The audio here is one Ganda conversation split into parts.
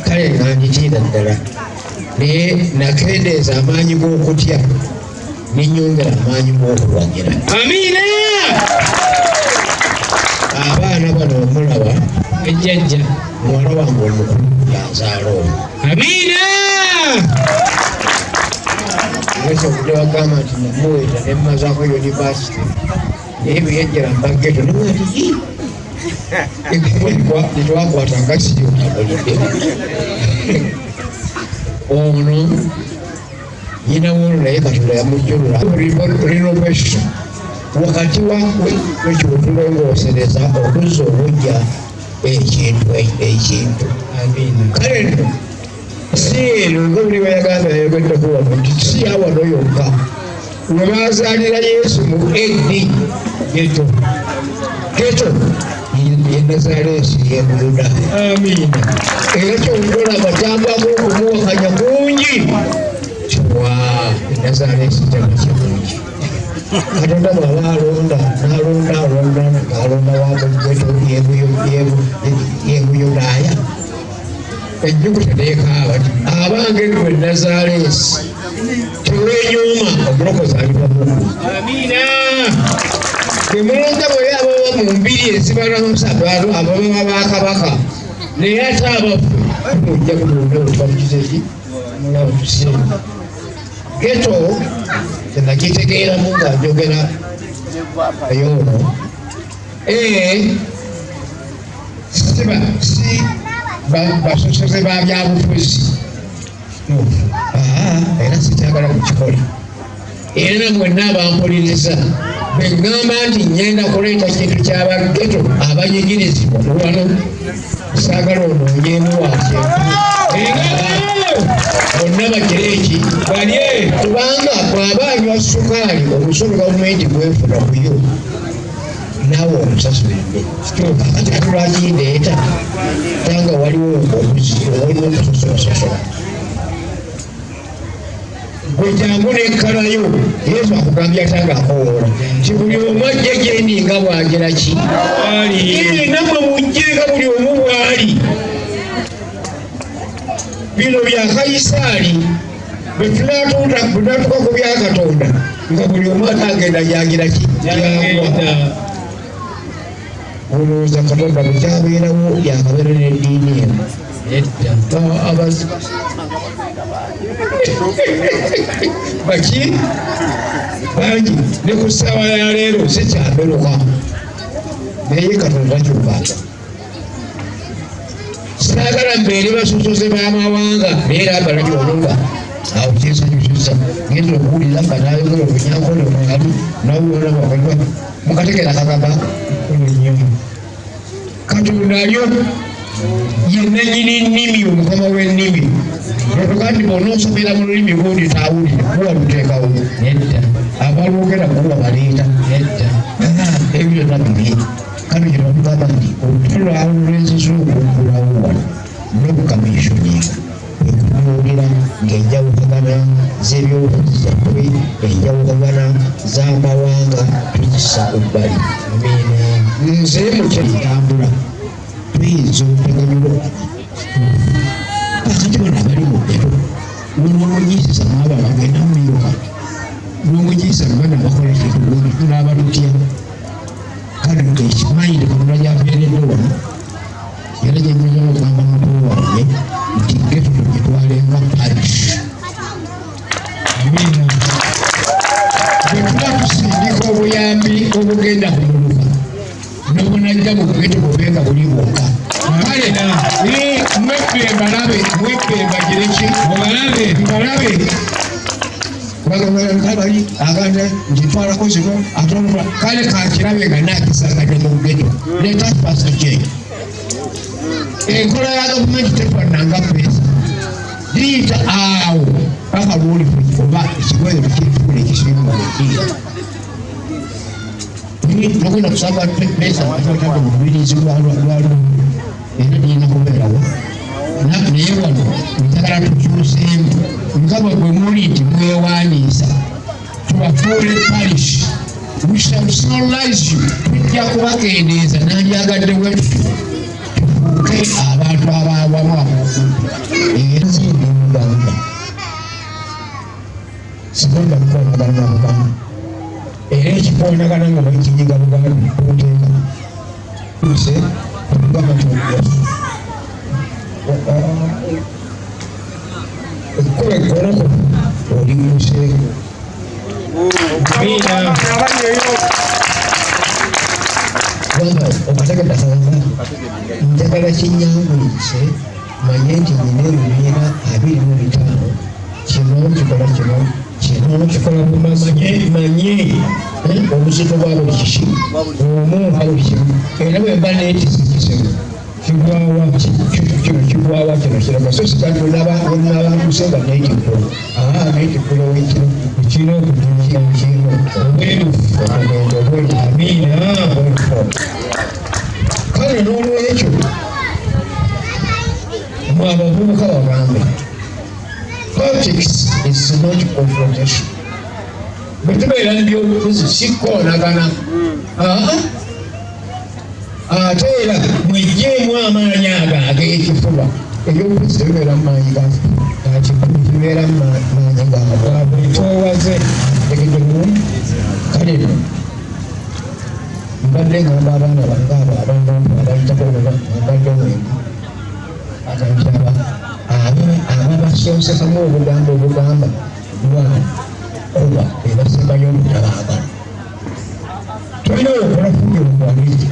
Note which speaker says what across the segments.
Speaker 1: kale nanjitiira ddala naye nakendeeza amaanyi g'okutya ninyongera amaanyi g'okulwagira.
Speaker 2: Amiina.
Speaker 1: Abaana bano omulaba
Speaker 2: ejjajja
Speaker 1: muwala wange omukulu yanzaala omwo.
Speaker 2: Amiina.
Speaker 1: Ekyokude wagamba nti namuweeta ne mmazaako yunivasite naye byejjera mbageto nimwati netwakwata ngasiyo tabulidde ono nyina wono naye Katonda yamujjulula renovation wakati wakwe wekibutulongoosereza okuzza obujja ekintu. Kale nno si eno nga buli bayagamba yayogeddeko wano nti si yawano yokka we bazaalira Yesu mu eddi geto ye Nazaaleesi ye Buyudaaya.
Speaker 2: Amiina.
Speaker 1: Era kyongolaba kyambako okumuwakanya kungi kiwa Nazaaleesi kyama kirungi. Katonda bw'aba alonda ng'alonda wamugeto ye Buyudaaya ennyukuta neekaaba nti abange ggwe Nazaaleesi teweenyuuma omulokozi aliva Mungu.
Speaker 2: Amiina.
Speaker 1: Temulonda bwe ababa mu mbiri ezibalamusabalo ababa bakabaka naye ate abaffe tumujja kulonda wetwakizeki mulaba tusinga geto tenakitegeeramu nga njogera eyoono si basosoze ba byabufuzi era sikyagala kukikola era namwenna abampuliriza bengamba nti ngenda kuleeta kintu kyabageto abanyigirizibwa wano saagala onoonyeemu bonna bagire eki balye kubanga bw'aba anywa sukaali omusolo gavumenti gwefuna kuyo naawe omusasulidde kakati ate lwaki ndeeta tanga waliwo okusosola gwe jangu nekkalayo Yesu akugambye atanga akowoola nti buli omu ajje gyendi nga bwagera ki nammwe mujje nga buli omu bw'ali. Bino bya Kayisaali bwe tunatuuka ku bya Katonda nga buli omu atagenda yagira ki yagwa. Olowooza Katonda bwe kyabeerawo yakabeera n'eddiini eno baki bangi ne ku ssaawa ya leero sikyamberuka naye Katonda takyukanga. Saagala mbeere basosoze b'amawanga naye abalagi olunga awo kyesanyusiza ngenda okuwulira nga nayogera obunyankole mwali nawulira wakalwa mukatekera kakaba Katonda alyo ye nannyini nnimi omukama w'ennimi okugandi bw'onoosomera mu lulimi lundi taawulire kuwa luteekawo nedda abalwogera kuwa baleeta nedda ebyo nabibye kano kino tugamba nti olutalo alulwenziza okuggulawo wano n'obukamishoniga ekutunuulira ng'enjawukagana z'ebyobufuzi zaffe enjawukagana z'amawanga tuzisa ku bbali. Nze mukyetambula tuyinza obuteganyulo kakati bano abali mu ddero n'omugiisa n'abala agenda mumyuka n'omugiisa bana bakola kintu n'abalutya kale ekimayire Katonda gyabeeredde wano era gyenyinza okugamba mukulu wange nti geto tugitwalenga parish. Amiina. Bwe tuba tusindika obuyambi obugenda kumuluka n'obunajja mu geto bubenga buli bwokka. Kale mwebbe mbagireki mbalabe bagabali aganda njitwalako zino atonda kale kakirabe nga nakisaganya mu geto netasipasa kye enkola ya gavumenti tefananga pesa liyita awo paka lwoli oba ekigoye tukifuna ekisimu mukiira nogenda kusaba pesa atotanga mubirizi lwalwo era liyina kubeerawo naye wano njagala tukyuseemu nga bwe muli nti mwewaaniisa tubafuule parish we shall sonalize you tujja kubakendeeza nandyagadde wetu kuonekana nga bakijiga Buganda kuteeka kuse ekkola ekkolako oli museeko okategeddakanga njagala kinyanguyise manye nti nina ebibiina 25 kino kikola kikola manye obuzito bwa buli kiki omuuka buli kimu era bwemba neekisikisemu kigwawa kino kiraga so sikatulabanguse nga neekikulo neekikulo wekino kino okugikino obwerufu okugenda obweru amiina bwerufu kale n'olwekyo mwe abavubuka bagambe politics is not confrontation. Bwetubeera nebyobufuzi sikoonagana ate era mwejjeemu amaanyi ago ag'ekifuba ebyobufuzi tebibeera mu maanyi gakikulu kibeera mu maanyi gabwetoowaze tegedemu kale no mbadde ngamba abaana bange abo abanombu abayitako mbadde omwenge aganjaba ababasonsekamu obugambo obugamba lwana oba ebasembayo obutabaagala tolina okola fuyo mubamiri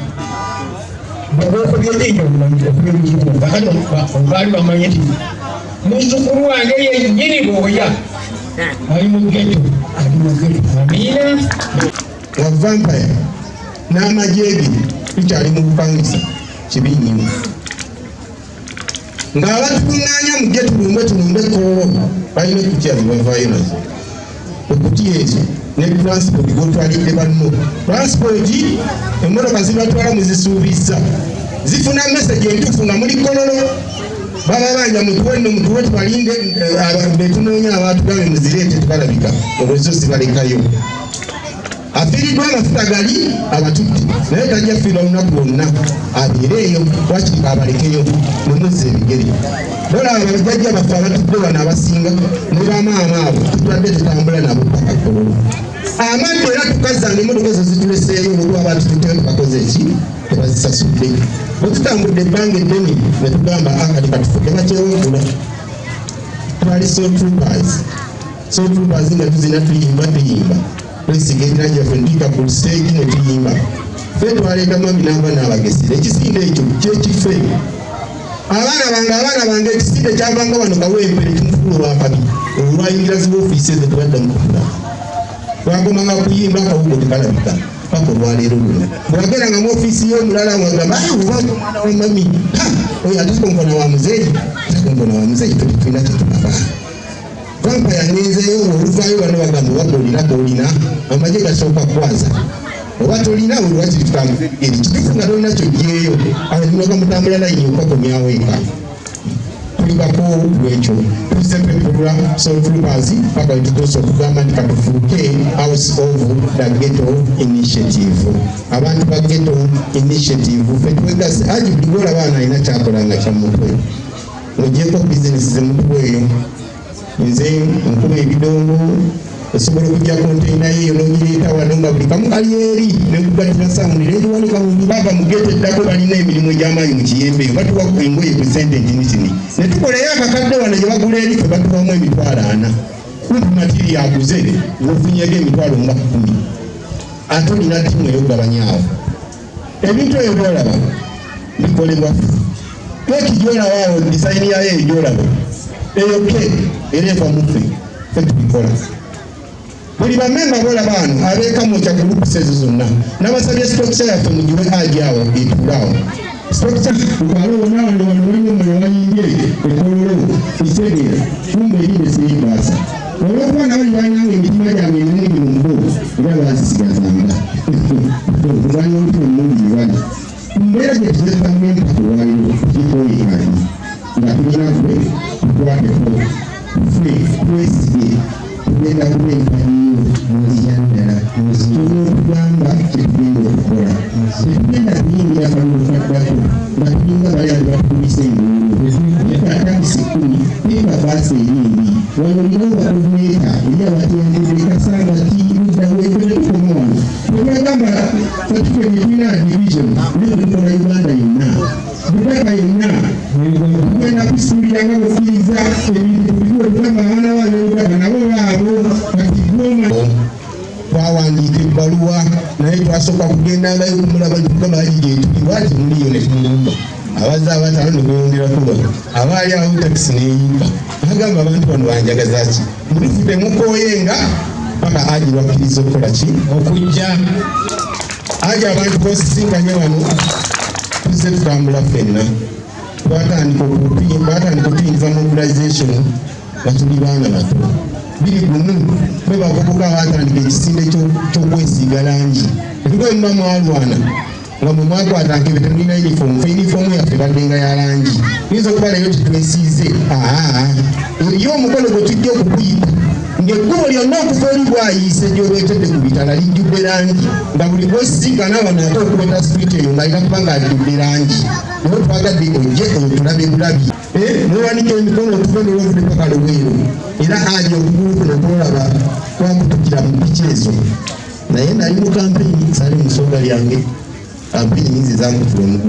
Speaker 1: bwobokobyedeyo okubyolukimu bakati obaali bamanye nti muzukulu wange yennyini bwoya ali mu geto amiina wavampaya n'amajeegi tukyali mu bupangisa kibinyima ng'abatukuŋŋaanya mujje tulumbeko balina ekutya zibavaayo nazo okutya ezo ne transport gotwalidde banno transport emmotoka zibatwala muzisuubiza zifuna message entuufu nga muli kololo baba banja mutuwe tubalinde betunoonya abantu gabe muzireete tubalabika olwezo zibalekayo afiiriddwa amafuta gali abatutte naye tajja fiira olunaku lwonna abeereeyo wakiri abalekeyo nemuzza ebigere bolaba bajjajja baffe abatudde bano abasinga ne bamaama abo tutwadde tutambula nabo paka kololo amadde era tukazanga emmotoka ezo zituleseeyo olwa abantu tutee tubakoze eki tebazisasudde bwe tutambudde ebbanga eddene ne tugamba kati katufudde bakyewogula twali sotroopers nga tuzina tuyimba twesiga ebira gyaffe ndiika ku luseegi ne tuyimba ffe twaleetamu aminamba n'abagesera ekisinde ekyo kyekife abaana bange ekisinde kyavanga wano kawempere kimufuula olwakabi olwayingira ziwoofiisi ezo tebadda mukufuna twagomanga kuyimba akawugo tekalabika paka olwaleero luno bwagenda mu ofiisi y'omulala wagamba omwana wa mami oyo atakonkona wa muzeeyi tulina kyetulaba Vampa yangezeyo oluvaayo wano bagamba oba tolina amagye gasooka kwaza oba tolina olwakiri tutambula eri kituufu nga tolina kyogyeyo abainoga mutambula layini okakomyawo eka tulibako lwekyo tuzepepulwa sotroopers paka wetutuusa okugamba nti katufuuke house of the ghetto initiative abantu ba ghetto initiative fe twegase aji buli gwolaba ana alina kyakola nga kyamutwe ogyeko bizinesi zemutwe eyo nze nkuba ebidongo osobola okujja konteina yeeyo n'ogireeta wano nga buli kamu kali eri nekugatira samunira eriwanika baba mugeto eddako balina emirimu egy'amaanyi mu kiyembe eyo batuwa engoye ku sente entinitini ne tukolayo akakadde wano gye bagula eri fe batuwamu emitwalo 4 kumpi matiri yaguze ng'ofunyeko emitwalo nga 10 ate olina ttimu ey'okugabanyaawo ebintu ebyo byolaba bikolebwa keeki gyolabaawo disayini yayo eyo gyolaba eyo ke era eva muffe fe tubikola buli bamemba bolaba wano abeeka mu kyagulupusa ezo zonna n'abasabye structure yaffe mugiwe aji awo etuulaawo structure ukwala wonna wano waliwo mwe wayimbye ekololo isegeera kumbe erinde siribaasa olwokuba nabali balinawo emitima gyabwe emingi mu mbo era bazisigazanga kubanya olutu omulungi bali mbeera gye tuzeetamu empaka olwaliro kikoyekani nga tulina gwe tukwateko ffe twesige tugenda kubenkaniyo muziyaddala tulina okugamba kyetugenda okukola tetugenda kuyingira kalulufaddako nga tulinga bali ali batulisa engulu etakisi 10 nebabaasa erindi wano lino bakumeeta eri abatendere kasanga ti Kubagamba katufe nitwina division nikukola Uganda yonna butaka yonna kugenda kusuulira nga bukkiriza ebintu biriwo tugamba abaana babeuganda nabo baabo kati goma twawandiika ebbaluwa naye twasooka kugendangayo kumulaba nikugamba aligyetulibwati muliyo netumulumba abaza abataano nebeyongerakuba abaali awo takisi neyimba agamba abantu bano banjagaza ki mutufu temukooyenga paka aji bakkiriza okukola ki
Speaker 2: okujja
Speaker 1: aji abantu bosisinkanye wano tuzze tutambula ffenna twatandika okuyinza mobilization batuli baana bato biri gumu bwe bavubuka batandika ekisinde ky'okwesiiga langi etugemba mwalwana nga mwe mwakwatanga ebyo temulina yunifoomu yaffe baddenga ya langi yinza okuba leero tetwesiize yo omukolo gwe tujja okukuyita ng'ekkubo lyonna okuva oli bwayiise gy'obeetedde ku bitala lijjudde langi nga buli gwesinkana wano ate okubeta street eyo ng'alina kuba ng'ajjudde langi naye twagadde ojje oyo tulabe bulabi newanika emikono okuva n'olwovudde paka Luweero era aja okugulu kuno kwolaba twakutukira mu piki ezo naye nali mu kampeyini sali mu ssonga lyange kampeyini nzi zamukula omugulu